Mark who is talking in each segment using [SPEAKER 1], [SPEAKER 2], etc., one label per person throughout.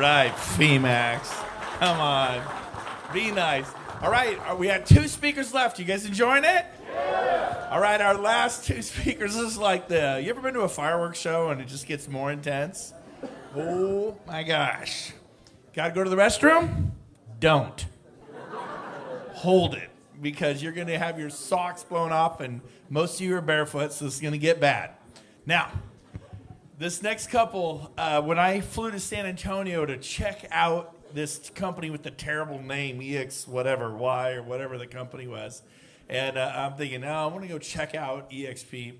[SPEAKER 1] right, Femax. Come on. Be nice. All right, we had 2 speakers left. You guys enjoying it? Yeah. All right, our last 2 speakers is like you ever been to a fireworks show and it just gets more intense? Oh, my gosh. Got to go to the restroom? Don't. Hold it, because you're going to have your socks blown off, and most of you are barefoot, so it's going to get bad. Now, this next couple, when I flew to San Antonio to check out this company with the terrible name, EX whatever, Y or whatever the company was, and I'm thinking, I want to go check out EXP.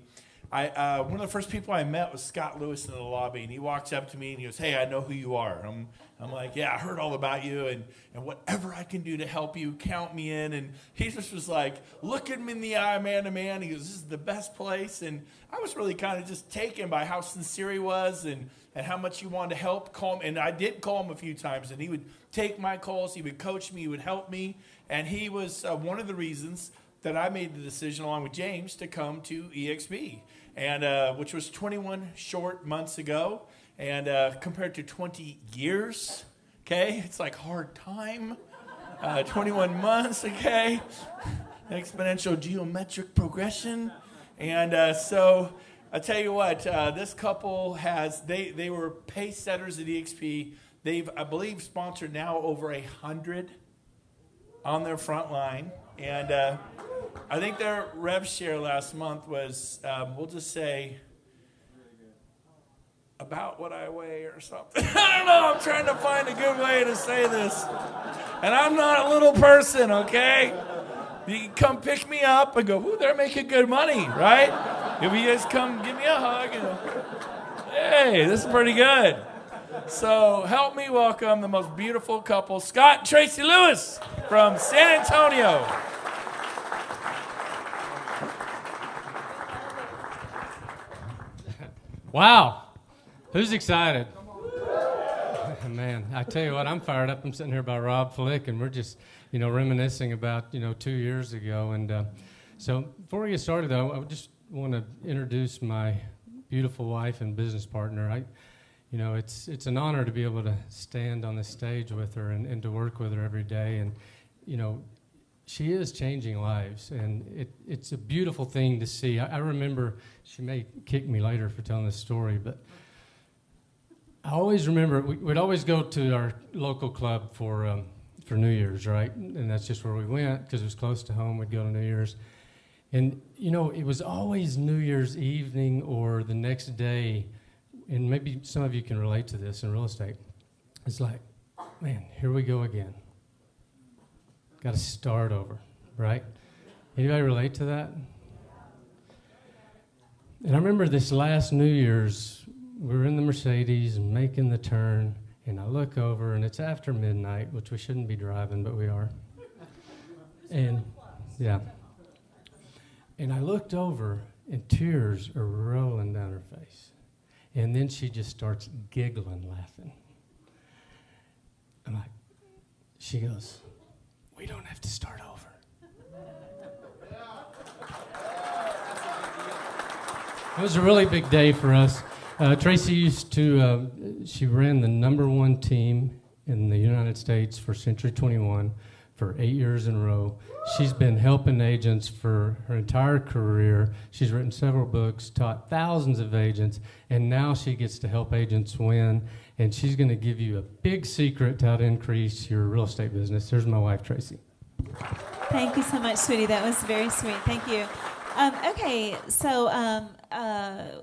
[SPEAKER 1] One of the first people I met was Scott Lewis in the lobby, and he walks up to me and he goes, "Hey, I know who you are." I'm like, "Yeah, I heard all about you, and whatever I can do to help you, count me in." And he just was like, looking me in the eye, man to man. He goes, "This is the best place." And I was really kind of just taken by how sincere he was and how much he wanted to help. Call him, and I did call him a few times, and he would take my calls, he would coach me, he would help me. And he was one of the reasons that I made the decision, along with James, to come to EXP, and which was 21 short months ago, and compared to 20 years, okay, it's like hard time. 21 months, okay, exponential geometric progression, and so I tell you what, this couple they were pace setters at EXP. They've, I believe, sponsored now over 100 on their front line, and I think their rev share last month was, we'll just say, about what I weigh or something. I don't know. I'm trying to find a good way to say this. And I'm not a little person, okay? You can come pick me up and go, "Ooh, they're making good money," right? If you guys come give me a hug and, "Hey, this is pretty good." So help me welcome the most beautiful couple, Scott and Traci Lewis from San Antonio.
[SPEAKER 2] Wow. Who's excited? Man, I tell you what, I'm fired up. I'm sitting here by Rob Flick, and we're just, reminiscing about, 2 years ago. And so before we get started, though, I just want to introduce my beautiful wife and business partner. It's an honor to be able to stand on the stage with her and to work with her every day. And, she is changing lives, and it's a beautiful thing to see. I remember, she may kick me later for telling this story, but I always remember we'd always go to our local club for New Year's, right? And that's just where we went because it was close to home. We'd go to New Year's. And, it was always New Year's evening or the next day, and maybe some of you can relate to this in real estate. It's like, man, here we go again. Got to start over, right? Anybody relate to that? And I remember this last New Year's, we were in the Mercedes and making the turn, and I look over, and it's after midnight, which we shouldn't be driving, but we are. And, yeah. And I looked over, and tears are rolling down her face. And then she just starts giggling, laughing. I'm like, she goes, "We don't have to start over." It was a really big day for us. Traci used to, she ran the #1 team in the United States for Century 21 for 8 years in a row. She's been helping agents for her entire career. She's written several books, taught thousands of agents, and now she gets to help agents win. And she's going to give you a big secret to how to increase your real estate business. Here's my wife, Traci.
[SPEAKER 3] Thank you so much, sweetie. That was very sweet. Thank you. Okay, so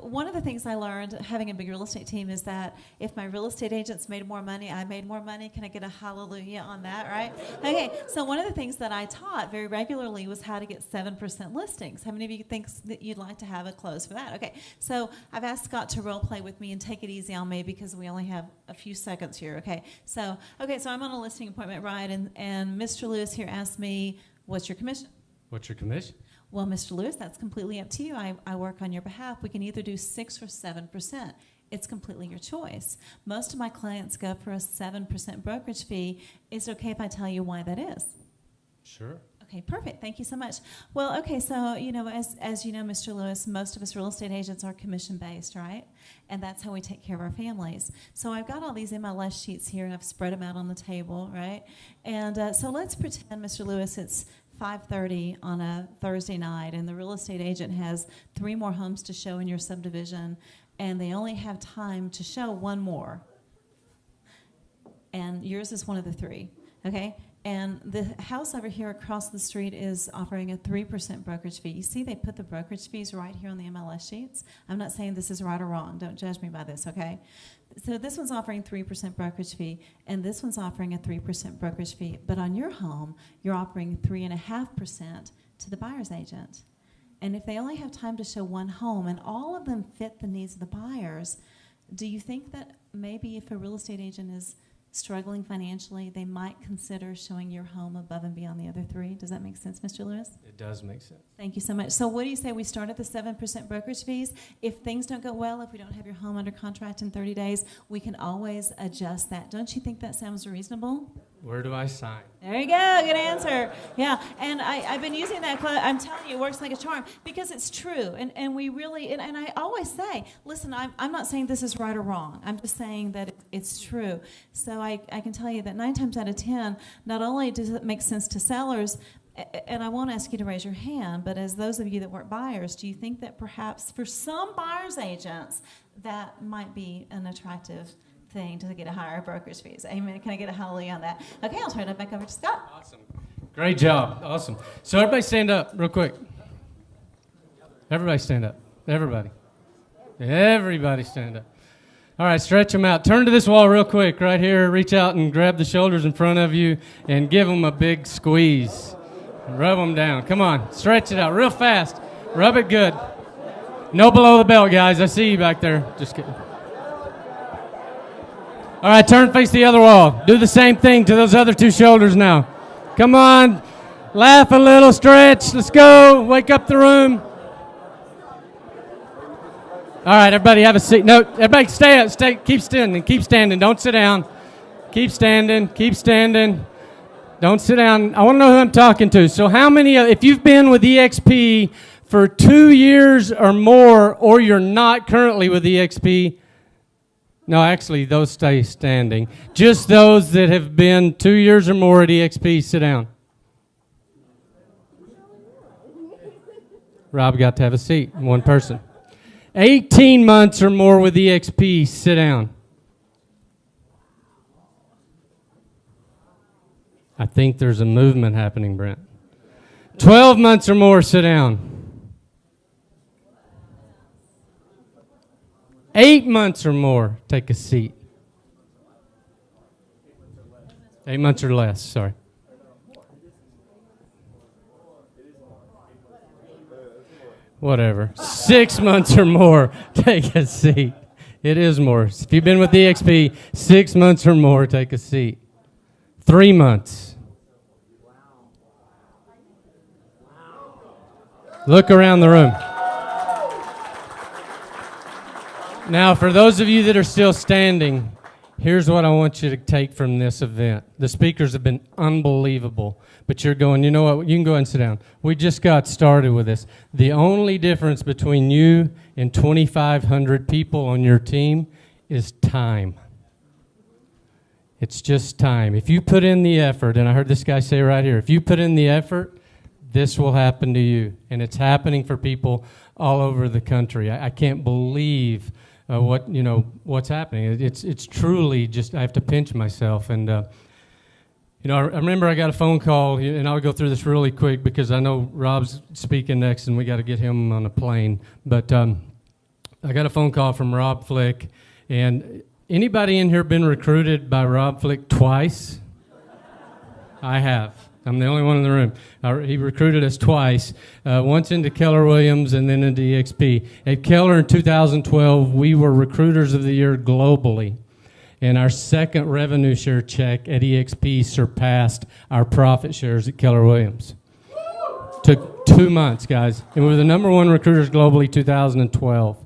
[SPEAKER 3] one of the things I learned having a big real estate team is that if my real estate agents made more money, I made more money. Can I get a hallelujah on that, right? Okay, so one of the things that I taught very regularly was how to get 7% listings. How many of you think that you'd like to have a close for that? Okay, so I've asked Scott to role play with me and take it easy on me because we only have a few seconds here, okay? So I'm on a listing appointment, right, and Mr. Lewis here asked me, "What's your commission?"
[SPEAKER 2] What's your commission?
[SPEAKER 3] Well, Mr. Lewis, that's completely up to you. I work on your behalf. We can either do 6 or 7%. It's completely your choice. Most of my clients go for a 7% brokerage fee. Is it okay if I tell you why that is?
[SPEAKER 2] Sure.
[SPEAKER 3] Okay, perfect. Thank you so much. Well, okay, so, as you know, Mr. Lewis, most of us real estate agents are commission-based, right? And that's how we take care of our families. So I've got all these MLS sheets here, and I've spread them out on the table, right? And so let's pretend, Mr. Lewis, it's 5:30 on a Thursday night, and the real estate agent has 3 more homes to show in your subdivision, and they only have time to show 1 more. And yours is one of the 3, okay? And the house over here across the street is offering a 3% brokerage fee. You see they put the brokerage fees right here on the MLS sheets. I'm not saying this is right or wrong. Don't judge me by this, okay? So this one's offering 3% brokerage fee, and this one's offering a 3% brokerage fee. But on your home, you're offering 3.5% to the buyer's agent. And if they only have time to show 1 home and all of them fit the needs of the buyers, do you think that maybe if a real estate agent is struggling financially, they might consider showing your home above and beyond the other 3? Does that make sense, Mr. Lewis?
[SPEAKER 2] It does make sense.
[SPEAKER 3] Thank you so much. So what do you say we start at the 7% brokerage fees? If things don't go well, if we don't have your home under contract in 30 days, we can always adjust that. Don't you think that sounds reasonable?
[SPEAKER 2] Where do I sign?
[SPEAKER 3] There you go. Good answer. Yeah, and I've been using that. I'm telling you, it works like a charm because it's true. And we really, and I always say, listen, I'm not saying this is right or wrong. I'm just saying that it's true. So I can tell you that 9 times out of 10, not only does it make sense to sellers, and I won't ask you to raise your hand, but as those of you that work buyers, do you think that perhaps for some buyers agents that might be an attractive thing to get a higher brokerage fees? Amen. Can I get a hallelujah on that? Okay, I'll turn it back over to Scott.
[SPEAKER 2] Awesome. Great job. Awesome. So everybody stand up real quick. Everybody stand up. Everybody. Everybody stand up. All right, stretch them out. Turn to this wall real quick right here. Reach out and grab the shoulders in front of you and give them a big squeeze. Rub them down. Come on. Stretch it out real fast. Rub it good. No below the belt, guys. I see you back there. Just kidding. All right, turn face the other wall. Do the same thing to those other 2 shoulders now. Come on. Laugh a little, stretch. Let's go. Wake up the room. All right, everybody have a seat. No, everybody stay up. Keep standing. Keep standing. Don't sit down. Keep standing. Keep standing. Don't sit down. I want to know who I'm talking to. So how many, if you've been with EXP for 2 years or more, or you're not currently with EXP, no, actually, those stay standing. Just those that have been 2 years or more at EXP, sit down. Rob got to have a seat, 1 person. 18 months or more with EXP, sit down. I think there's a movement happening, Brent. 12 months or more, sit down. 8 months or more, take a seat. 8 months or less, sorry. Whatever. 6 months or more, take a seat. It is more. If you've been with EXP, 6 months or more, take a seat. 3 months. Look around the room. Now, for those of you that are still standing, here's what I want you to take from this event. The speakers have been unbelievable, but you're going, you know what, you can go ahead and sit down. We just got started with this. The only difference between you and 2,500 people on your team is time. It's just time. If you put in the effort, and I heard this guy say right here, if you put in the effort, this will happen to you. And it's happening for people all over the country. I can't believe what's happening. It's truly just, I have to pinch myself. And I remember I got a phone call, and I'll go through this really quick because I know Rob's speaking next, and we got to get him on a plane. But I got a phone call from Rob Flick, and anybody in here been recruited by Rob Flick twice? I have. I'm the only one in the room. He recruited us twice, once into Keller Williams and then into EXP. At Keller in 2012, we were Recruiters of the Year globally, and our second revenue share check at EXP surpassed our profit shares at Keller Williams. Took 2 months, guys, and we were the number 1 recruiters globally 2012.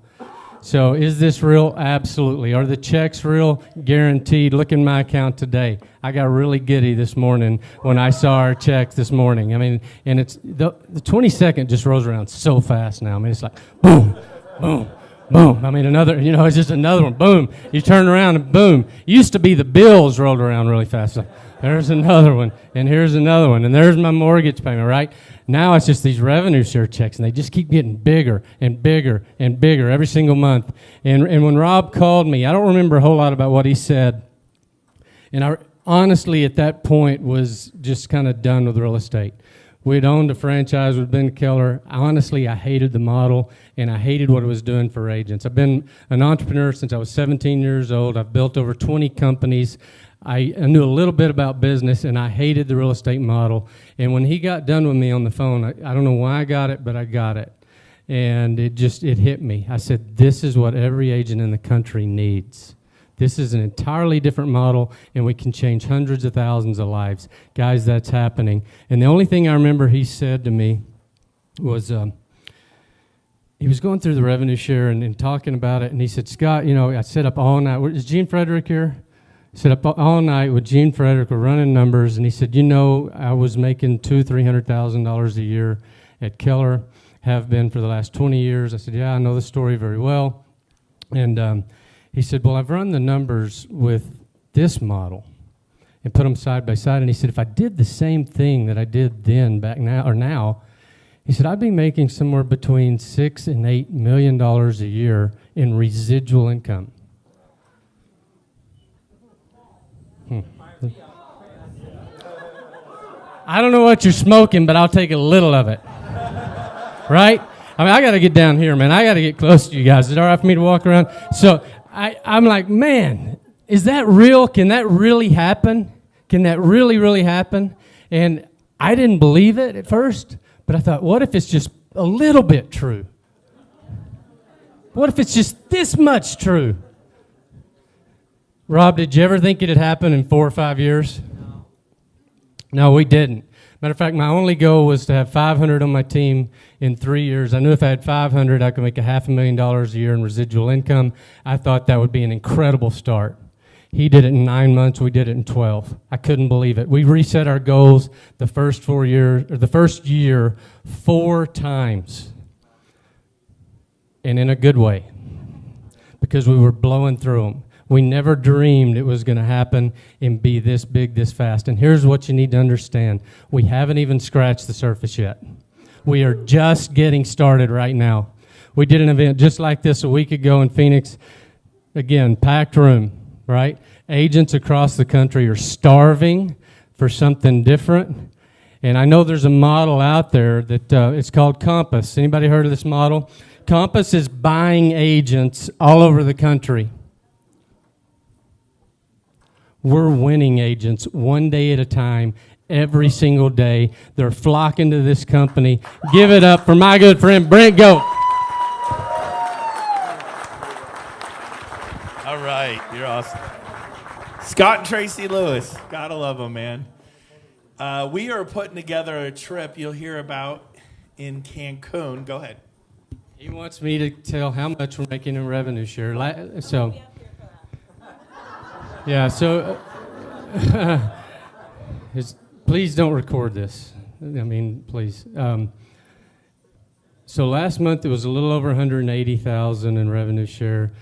[SPEAKER 2] So is this real? Absolutely. Are the checks real? Guaranteed. Look in my account today. I got really giddy this morning when I saw our checks this morning. I mean, and it's the 22nd just rolls around so fast now. I mean, it's like boom, boom, boom. I mean, another, it's just another one. Boom. You turn around and boom. Used to be the bills rolled around really fast. Like, there's another one, and here's another one, and there's my mortgage payment, right? Now it's just these revenue share checks, and they just keep getting bigger and bigger and bigger every single month. And when Rob called me, I don't remember a whole lot about what he said. And I honestly, at that point, was just kind of done with real estate. We'd owned a franchise with Ben Keller. Honestly, I hated the model, and I hated what it was doing for agents. I've been an entrepreneur since I was 17 years old. I've built over 20 companies. I knew a little bit about business, and I hated the real estate model. And when he got done with me on the phone, I don't know why I got it, but I got it. And it hit me. I said, this is what every agent in the country needs. This is an entirely different model, and we can change hundreds of thousands of lives. Guys, that's happening. And the only thing I remember he said to me was, he was going through the revenue share and talking about it, and he said, Scott, I set up all night. Is Gene Frederick here? Set up all night with Gene Frederick. We're running numbers, and he said, I was making $200,000-$300,000 a year at Keller, have been for the last 20 years. I said, yeah, I know the story very well. And he said, well, I've run the numbers with this model and put them side by side. And he said, if I did the same thing that I did then now, he said, I'd be making somewhere between $6 and $8 million a year in residual income. I don't know what you're smoking, but I'll take a little of it. Right? I mean, I got to get down here, man. I got to get close to you guys. Is it all right for me to walk around? So I'm like, man, is that real? Can that really happen? Can that really, really happen? And I didn't believe it at first, but I thought, what if it's just a little bit true? What if it's just this much true? Rob, did you ever think it'd happen in 4 or 5 years? No, we didn't. Matter of fact, my only goal was to have 500 on my team in 3 years. I knew if I had 500, I could make $500,000 a year in residual income. I thought that would be an incredible start. He did it in 9 months. We did it in 12. I couldn't believe it. We reset our goals the first year 4 times, and in a good way, because we were blowing through them. We never dreamed it was going to happen and be this big, this fast. And here's what you need to understand. We haven't even scratched the surface yet. We are just getting started right now. We did an event just like this a week ago in Phoenix. Again, packed room, right? Agents across the country are starving for something different. And I know there's a model out there that it's called Compass. Anybody heard of this model? Compass is buying agents all over the country. We're winning agents one day at a time, every single day. They're flocking to this company. Give it up for my good friend, Brent Gove.
[SPEAKER 1] All right, you're awesome. Scott and Traci Lewis. Gotta love them, man. We are putting together a trip you'll hear about in Cancun. Go ahead.
[SPEAKER 2] He wants me to tell how much we're making in revenue share. Please don't record this. I mean, please. So last month it was a little over 180,000 in revenue share.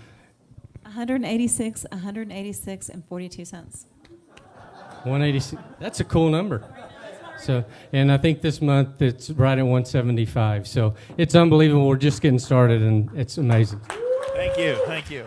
[SPEAKER 3] 186 and 42 cents.
[SPEAKER 2] 186. That's a cool number. So, and I think this month it's right at 175. So it's unbelievable. We're just getting started, and it's amazing.
[SPEAKER 1] Thank you.